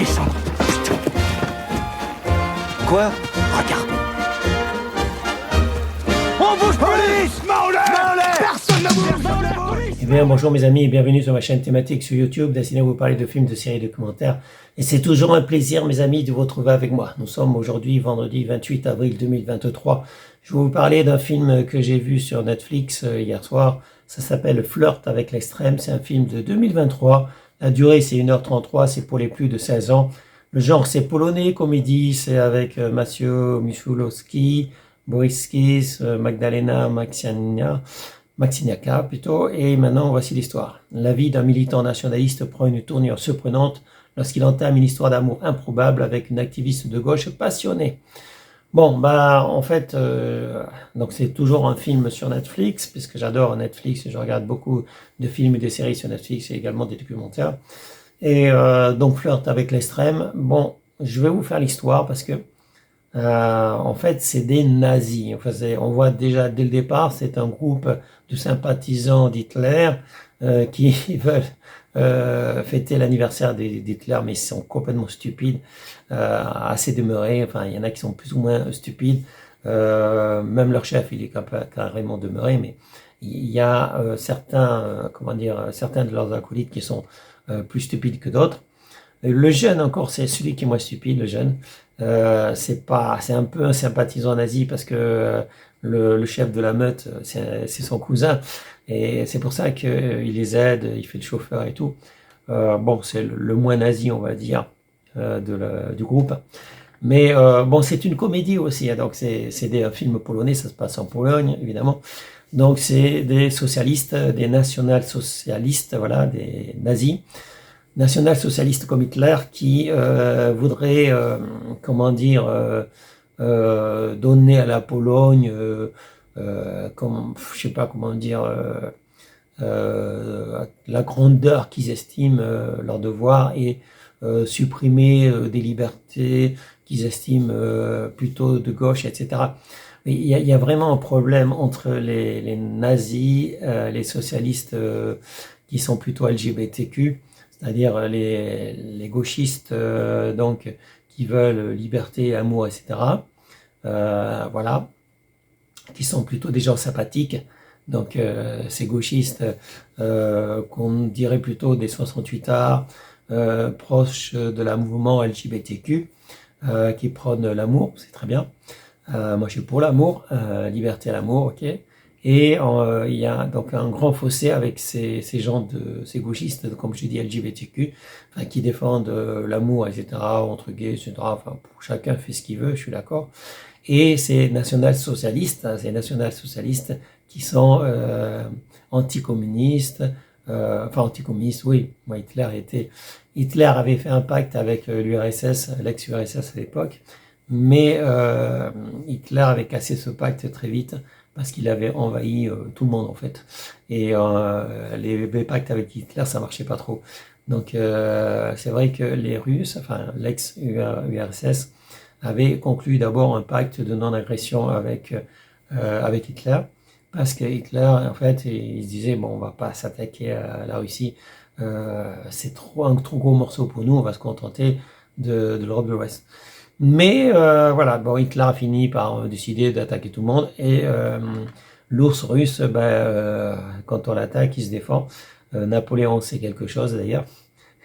descendre. Quoi? Regarde. On bouge police! Maolé! Personne ne bouge! Eh bien, bonjour mes amis et bienvenue sur ma chaîne thématique sur YouTube, destinée à vous parler de films, de séries, de documentaires. Et c'est toujours un plaisir, mes amis, de vous retrouver avec moi. Nous sommes aujourd'hui, vendredi 28 avril 2023. Je vais vous parler d'un film que j'ai vu sur Netflix hier soir. Ça s'appelle Flirt avec l'extrême. C'est un film de 2023. La durée, c'est 1h33. C'est pour les plus de 16 ans. Le genre, c'est polonais, comédie. C'est avec Mathieu Michulowski, Boris Kiss, Magdalena Maksiniaka plutôt, et maintenant voici l'histoire. La vie d'un militant nationaliste prend une tournure surprenante lorsqu'il entame une histoire d'amour improbable avec une activiste de gauche passionnée. Bon, bah en fait, donc c'est toujours un film sur Netflix, puisque j'adore Netflix, je regarde beaucoup de films et de séries sur Netflix et également des documentaires. Et donc Flirt avec l'extrême. Bon, je vais vous faire l'histoire parce que en fait, c'est des nazis. Enfin, on voit déjà dès le départ, c'est un groupe de sympathisants d'Hitler qui veulent fêter l'anniversaire d'Hitler, mais ils sont complètement stupides, assez demeurés. Enfin, il y en a qui sont plus ou moins stupides. Même leur chef, il est carrément demeuré, mais il y a certains de leurs acolytes qui sont plus stupides que d'autres. Le jeune encore, c'est celui qui est moins stupide, le jeune. C'est un peu un sympathisant nazi parce que le chef de la meute, c'est son cousin. Et c'est pour ça qu'il les aide, il fait le chauffeur et tout. Bon, c'est le moins nazi, on va dire, du groupe. Mais bon, c'est une comédie aussi, hein, donc c'est un film polonais, ça se passe en Pologne, évidemment. Donc c'est des socialistes, des national-socialistes, voilà, des nazis. National-socialiste comme Hitler qui voudrait, donner à la Pologne, je sais pas comment dire, la grandeur qu'ils estiment leur devoir et supprimer des libertés qu'ils estiment plutôt de gauche, etc. Mais il y a vraiment un problème entre les nazis, les socialistes qui sont plutôt LGBTQ, c'est-à-dire les gauchistes donc qui veulent liberté, amour, etc. Voilà, qui sont plutôt des gens sympathiques. Donc ces gauchistes qu'on dirait plutôt des 68ards, proches de la mouvement LGBTQ, qui prônent l'amour, c'est très bien. Moi je suis pour l'amour, liberté à l'amour, ok. Et il y a donc un grand fossé avec ces gauchistes, comme je dis, LGBTQ, enfin, qui défendent l'amour, etc., entre gays, etc. Enfin, chacun fait ce qu'il veut, je suis d'accord. Et ces national-socialistes qui sont anticommunistes, anticommunistes, oui. Moi, Hitler avait fait un pacte avec l'URSS, l'ex-URSS à l'époque, mais Hitler avait cassé ce pacte très vite, parce qu'il avait envahi tout le monde en fait. Et les pactes avec Hitler, ça marchait pas trop. Donc c'est vrai que les Russes, enfin l'ex-URSS, avaient conclu d'abord un pacte de non-agression avec Hitler, parce que Hitler, en fait, il se disait, bon, on va pas s'attaquer à la Russie, c'est un trop gros morceau pour nous, on va se contenter de l'Europe de l'Ouest. Mais voilà, bon, Hitler a fini par décider d'attaquer tout le monde et l'ours russe, quand on l'attaque, il se défend. Napoléon sait quelque chose d'ailleurs.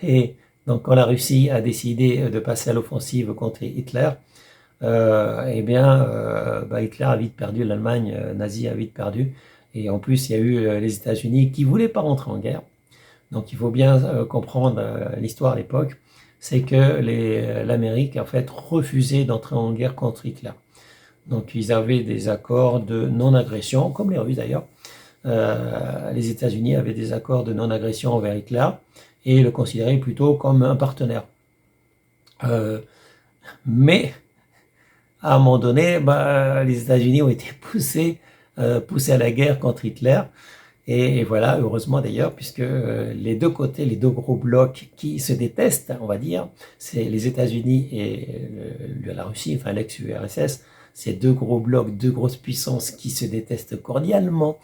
Et donc quand la Russie a décidé de passer à l'offensive contre Hitler, Hitler a vite perdu, l'Allemagne nazie a vite perdu. Et en plus, il y a eu les États-Unis qui voulaient pas rentrer en guerre. Donc il faut bien comprendre l'histoire à l'époque. C'est que l'Amérique en fait refusait d'entrer en guerre contre Hitler. Donc ils avaient des accords de non-agression, comme les Russes d'ailleurs. Les États-Unis avaient des accords de non-agression envers Hitler et le considéraient plutôt comme un partenaire. Mais à un moment donné, les États-Unis ont été poussés à la guerre contre Hitler. Et voilà, heureusement d'ailleurs, puisque les deux côtés, les deux gros blocs qui se détestent, on va dire, c'est les États-Unis et la Russie, enfin l'ex-URSS, ces deux gros blocs, deux grosses puissances qui se détestent cordialement,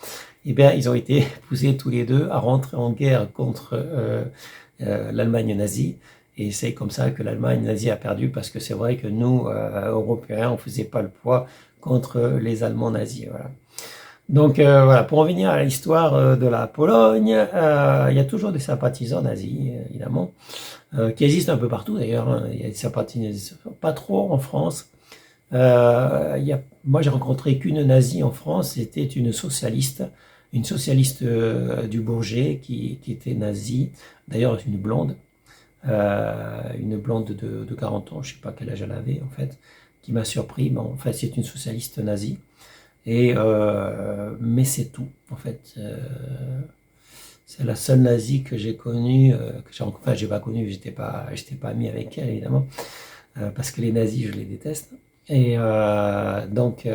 eh bien, ils ont été poussés tous les deux à rentrer en guerre contre l'Allemagne nazie. Et c'est comme ça que l'Allemagne nazie a perdu, parce que c'est vrai que nous, Européens, on faisait pas le poids contre les Allemands nazis. Voilà. Donc voilà, pour en venir à l'histoire de la Pologne, il y a toujours des sympathisants nazis, évidemment, qui existent un peu partout d'ailleurs. Hein. Il y a des sympathisants, pas trop en France. Moi, j'ai rencontré qu'une nazie en France, c'était une socialiste du Bourget qui était nazie, d'ailleurs une blonde de 40 ans, je sais pas quel âge elle avait en fait, qui m'a surpris. Bon, en fait, c'est une socialiste nazie. Mais c'est tout, en fait. C'est la seule nazie que j'ai connue, enfin, j'ai pas connue, j'étais pas ami avec elle, évidemment, parce que les nazis, je les déteste. Donc,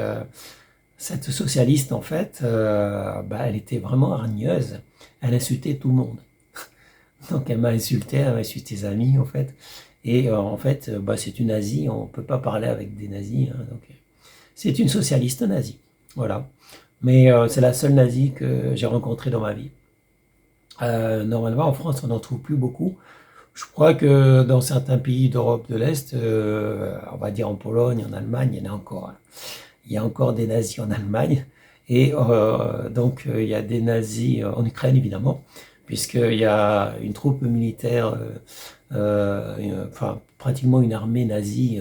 cette socialiste, en fait, elle était vraiment hargneuse. Elle insultait tout le monde. Donc, elle m'a insulté ses amis, en fait. En fait, c'est une nazie, on peut pas parler avec des nazis. Hein, donc, c'est une socialiste nazie. Voilà. Mais c'est la seule nazie que j'ai rencontrée dans ma vie. Normalement, en France, on n'en trouve plus beaucoup. Je crois que dans certains pays d'Europe de l'Est, on va dire en Pologne, en Allemagne, il y en a encore. Hein. Il y a encore des nazis en Allemagne. Donc, il y a des nazis en Ukraine, évidemment, puisqu'il y a une troupe militaire, enfin, pratiquement une armée nazie.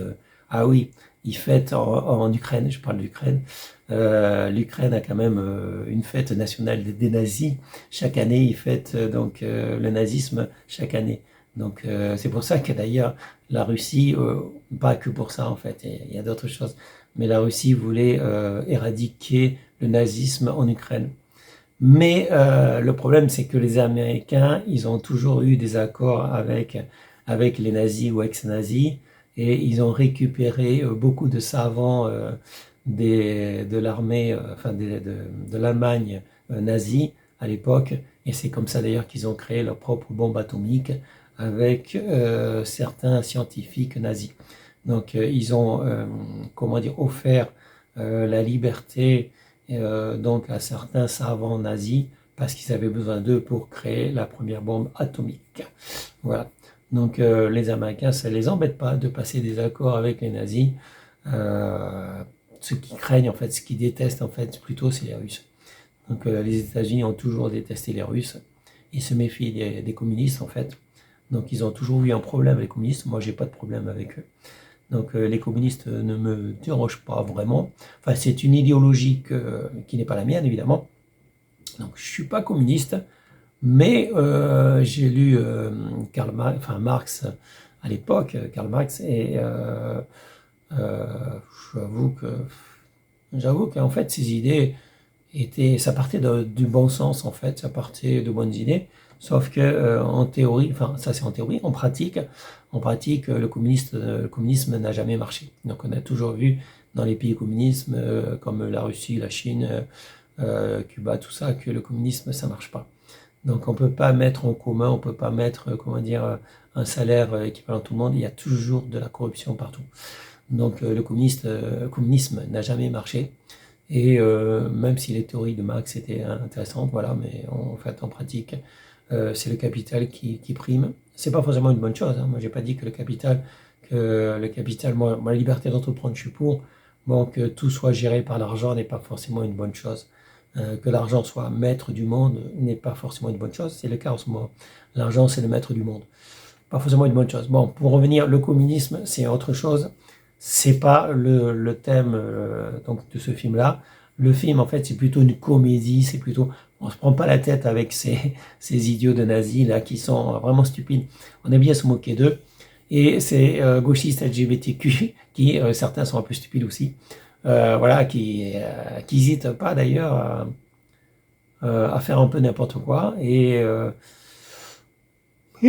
Ah oui, ils fêtent en Ukraine, je parle d'Ukraine. L'Ukraine a quand même une fête nationale des nazis. Chaque année, ils fêtent donc le nazisme chaque année. Donc c'est pour ça que d'ailleurs la Russie, pas que pour ça en fait, il y a d'autres choses, mais la Russie voulait éradiquer le nazisme en Ukraine. Mais le problème, c'est que les Américains, ils ont toujours eu des accords avec les nazis ou ex-nazis, et ils ont récupéré beaucoup de savants de l'armée, enfin de l'Allemagne nazie à l'époque, et c'est comme ça d'ailleurs qu'ils ont créé leur propre bombe atomique avec certains scientifiques nazis. Donc ils ont, comment dire, offert la liberté donc à certains savants nazis, parce qu'ils avaient besoin d'eux pour créer la première bombe atomique. Voilà. Donc les Américains, ça les embête pas de passer des accords avec les nazis. Ce qu'ils craignent en fait, ce qu'ils détestent en fait, plutôt c'est les Russes. Donc les États-Unis ont toujours détesté les Russes. Ils se méfient des communistes en fait. Donc ils ont toujours eu un problème avec les communistes. Moi, j'ai pas de problème avec eux. Donc les communistes ne me dérangent pas vraiment. Enfin, c'est une idéologie qui n'est pas la mienne, évidemment. Donc je suis pas communiste, mais j'ai lu Marx à l'époque, Karl Marx, et j'avoue qu'en fait ces idées ça partait du bon sens en fait, ça partait de bonnes idées. Sauf que en théorie, enfin ça c'est en théorie, en pratique, le communisme n'a jamais marché. Donc on a toujours vu dans les pays communistes comme la Russie, la Chine, Cuba, tout ça, que le communisme ça marche pas. Donc on peut pas mettre en commun, on peut pas mettre, comment dire, un salaire équivalent à tout le monde. Il y a toujours de la corruption partout. Donc le communisme n'a jamais marché. Et même si les théories de Marx étaient intéressantes, voilà, mais en fait en pratique, c'est le capital qui prime. C'est pas forcément une bonne chose. Hein. Moi, j'ai pas dit que le capital, moi, la liberté d'entreprendre, je suis pour. Bon, que tout soit géré par l'argent n'est pas forcément une bonne chose. Que l'argent soit maître du monde n'est pas forcément une bonne chose. C'est le cas en ce moment. L'argent, c'est le maître du monde. Pas forcément une bonne chose. Bon, pour revenir, le communisme, c'est autre chose. C'est pas le thème donc de ce film-là. Le film, en fait, c'est plutôt une comédie. C'est plutôt, on se prend pas la tête avec ces idiots de nazis là qui sont vraiment stupides. On aime bien se moquer d'eux. Et ces gauchistes LGBTQ qui certains sont un peu stupides aussi. Voilà, qui hésitent pas d'ailleurs à faire un peu n'importe quoi. Et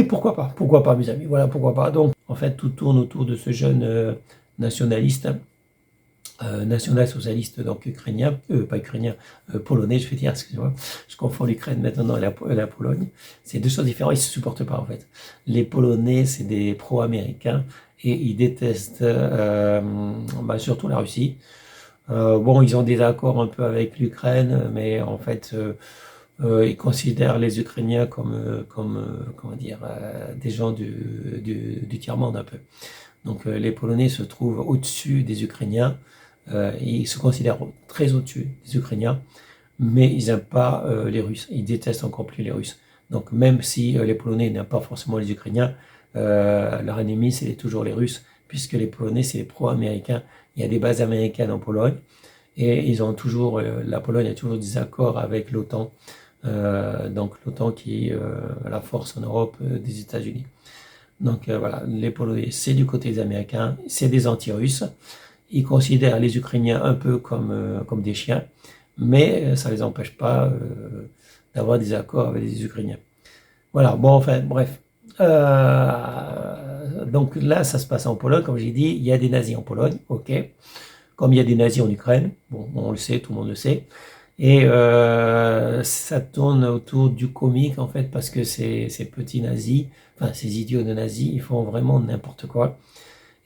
pourquoi pas, mes amis. Voilà, pourquoi pas. Donc, en fait, tout tourne autour de ce jeune nationaliste, national-socialiste, donc ukrainien, pas ukrainien, polonais, je vais dire, excusez-moi, je confonds l'Ukraine maintenant et la Pologne. C'est deux choses différentes, ils se supportent pas en fait. Les Polonais, c'est des pro-américains et ils détestent surtout la Russie. Bon, ils ont des accords un peu avec l'Ukraine, mais en fait, Ils considèrent les Ukrainiens comment dire, des gens du tiers-monde un peu. Donc les Polonais se trouvent au-dessus des Ukrainiens, ils se considèrent très au-dessus des Ukrainiens, mais ils n'aiment pas les Russes, ils détestent encore plus les Russes. Donc même si les Polonais n'aiment pas forcément les Ukrainiens, leur ennemi c'est toujours les Russes, puisque les Polonais c'est les pro-américains, il y a des bases américaines en Pologne, et ils ont toujours, la Pologne a toujours des accords avec l'OTAN, donc l'OTAN qui est la force en Europe des États-Unis. Donc voilà, les Polonais, c'est du côté des Américains, c'est des anti-russes. Ils considèrent les Ukrainiens un peu comme des chiens, mais ça ne les empêche pas d'avoir des accords avec les Ukrainiens. Voilà, bon, enfin, bref. Donc là, ça se passe en Pologne, comme j'ai dit, il y a des nazis en Pologne, ok. Comme il y a des nazis en Ukraine, bon, on le sait, tout le monde le sait. Et ça tourne autour du comique, en fait, parce que ces petits nazis, enfin, ces idiots de nazis, ils font vraiment n'importe quoi.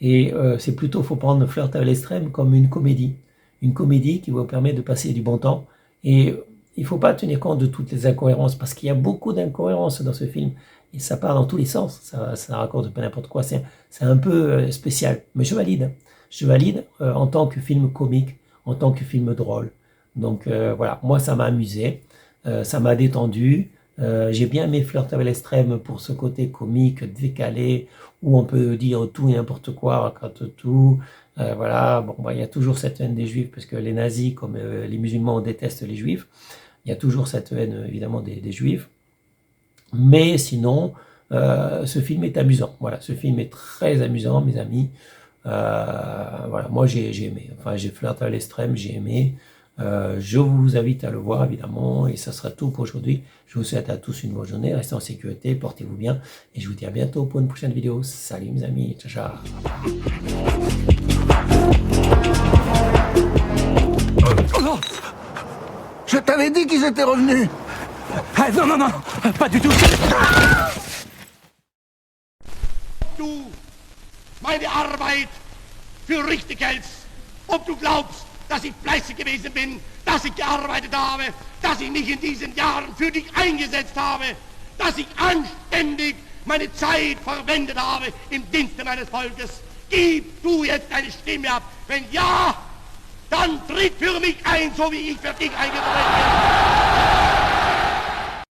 Et c'est plutôt, faut prendre Flirt à l'extrême comme une comédie. Une comédie qui vous permet de passer du bon temps. Et il faut pas tenir compte de toutes les incohérences, parce qu'il y a beaucoup d'incohérences dans ce film. Et ça part dans tous les sens. Ça raconte pas n'importe quoi. C'est un peu spécial. Mais je valide. Je valide en tant que film comique, en tant que film drôle. Donc voilà, moi ça m'a amusé, ça m'a détendu. J'ai bien aimé Flirt avec l'extrême pour ce côté comique, décalé, où on peut dire tout et n'importe quoi, raconte tout. Voilà, bon, bah, il y a toujours cette haine des juifs, parce que les nazis, comme les musulmans, détestent les juifs. Il y a toujours cette haine, évidemment, des juifs. Mais sinon, ce film est amusant. Voilà, ce film est très amusant, mes amis. Voilà, moi j'ai aimé. Enfin, j'ai Flirté à l'extrême, j'ai aimé. Je vous invite à le voir, évidemment, et ça sera tout pour aujourd'hui. Je vous souhaite à tous une bonne journée, restez en sécurité, portez-vous bien, et je vous dis à bientôt pour une prochaine vidéo. Salut mes amis, ciao ciao. Je t'avais dit qu'ils étaient revenus. Ah, non, non, non, pas du tout. Du meine Arbeit für richtig hältst, ob du glaubst, dass ich fleißig gewesen bin, dass ich gearbeitet habe, dass ich mich in diesen Jahren für dich eingesetzt habe, dass ich anständig meine Zeit verwendet habe im Dienste meines Volkes. Gib du jetzt deine Stimme ab. Wenn ja, dann tritt für mich ein, so wie ich für dich eingetreten bin.